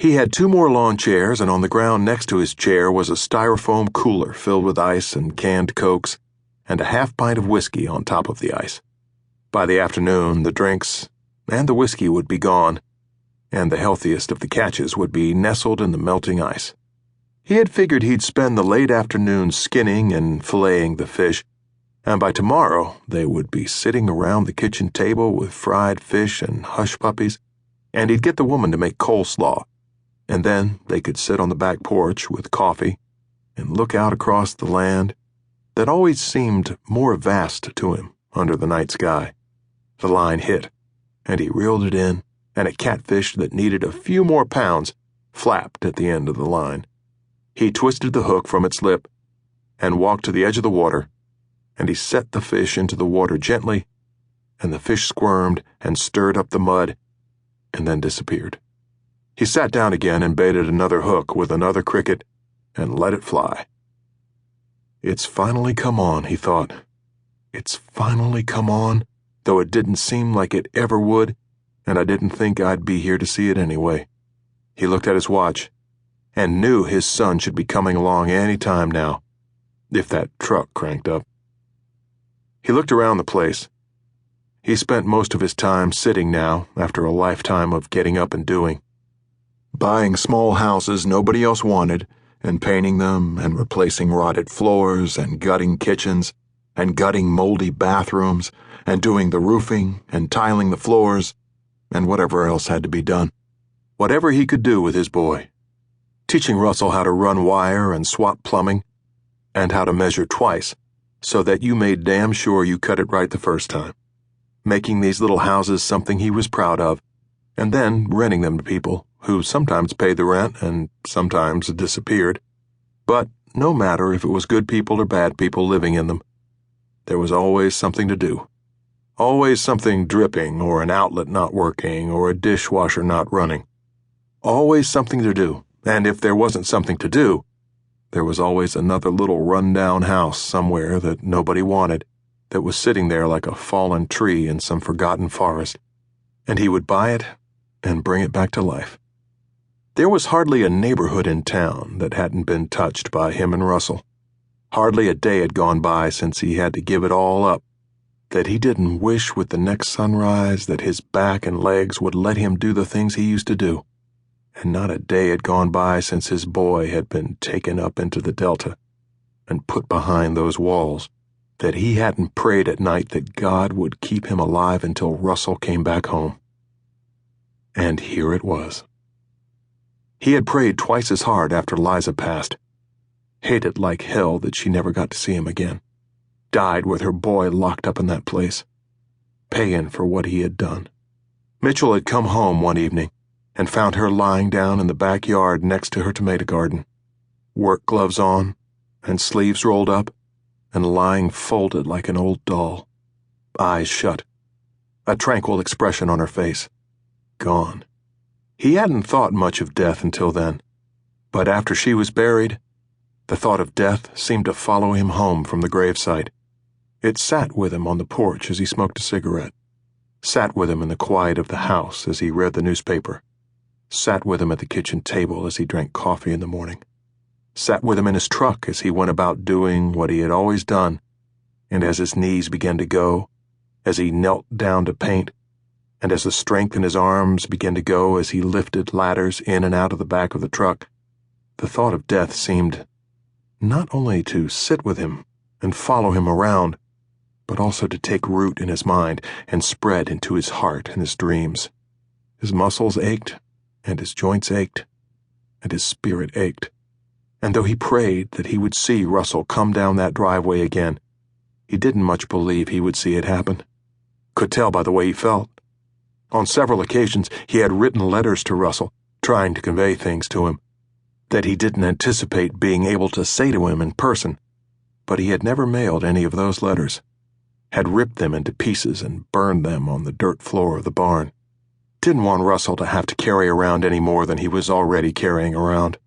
He had 2 more lawn chairs, and on the ground next to his chair was a styrofoam cooler filled with ice and canned Cokes, and a half pint of whiskey on top of the ice. By the afternoon, the drinks and the whiskey would be gone, and the healthiest of the catches would be nestled in the melting ice. He had figured he'd spend the late afternoon skinning and filleting the fish, and by tomorrow they would be sitting around the kitchen table with fried fish and hush puppies, and he'd get the woman to make coleslaw, and then they could sit on the back porch with coffee and look out across the land that always seemed more vast to him under the night sky. The line hit, and he reeled it in, and a catfish that needed a few more pounds flapped at the end of the line. He twisted the hook from its lip and walked to the edge of the water, and he set the fish into the water gently, and the fish squirmed and stirred up the mud and then disappeared. He sat down again and baited another hook with another cricket and let it fly. It's finally come on, he thought. It's finally come on, though it didn't seem like it ever would, and I didn't think I'd be here to see it anyway. He looked at his watch and knew his son should be coming along any time now, if that truck cranked up. He looked around the place. He spent most of his time sitting now, after a lifetime of getting up and doing. Buying small houses nobody else wanted, and painting them, and replacing rotted floors, and gutting kitchens, and gutting moldy bathrooms, and doing the roofing, and tiling the floors, and whatever else had to be done. Whatever he could do with his boy. Teaching Russell how to run wire and swap plumbing, and how to measure twice, so that you made damn sure you cut it right the first time. Making these little houses something he was proud of, and then renting them to people who sometimes paid the rent and sometimes disappeared. But no matter if it was good people or bad people living in them, there was always something to do. Always something dripping, or an outlet not working, or a dishwasher not running. Always something to do, and if there wasn't something to do, there was always another little run-down house somewhere that nobody wanted, that was sitting there like a fallen tree in some forgotten forest, and he would buy it and bring it back to life. There was hardly a neighborhood in town that hadn't been touched by him and Russell. Hardly a day had gone by since he had to give it all up, that he didn't wish with the next sunrise that his back and legs would let him do the things he used to do. And not a day had gone by since his boy had been taken up into the Delta and put behind those walls, that he hadn't prayed at night that God would keep him alive until Russell came back home. And here it was. He had prayed twice as hard after Liza passed, hated like hell that she never got to see him again, died with her boy locked up in that place, paying for what he had done. Mitchell had come home one evening and found her lying down in the backyard next to her tomato garden, work gloves on and sleeves rolled up, and lying folded like an old doll, eyes shut, a tranquil expression on her face. Gone. He hadn't thought much of death until then, but after she was buried, the thought of death seemed to follow him home from the gravesite. It sat with him on the porch as he smoked a cigarette, sat with him in the quiet of the house as he read the newspaper, sat with him at the kitchen table as he drank coffee in the morning, sat with him in his truck as he went about doing what he had always done, and as his knees began to go, as he knelt down to paint, and as the strength in his arms began to go as he lifted ladders in and out of the back of the truck, the thought of death seemed not only to sit with him and follow him around, but also to take root in his mind and spread into his heart and his dreams. His muscles ached, and his joints ached, and his spirit ached. And though he prayed that he would see Russell come down that driveway again, he didn't much believe he would see it happen. Could tell by the way he felt. On several occasions he had written letters to Russell, trying to convey things to him that he didn't anticipate being able to say to him in person, but he had never mailed any of those letters, had ripped them into pieces and burned them on the dirt floor of the barn. Didn't want Russell to have to carry around any more than he was already carrying around.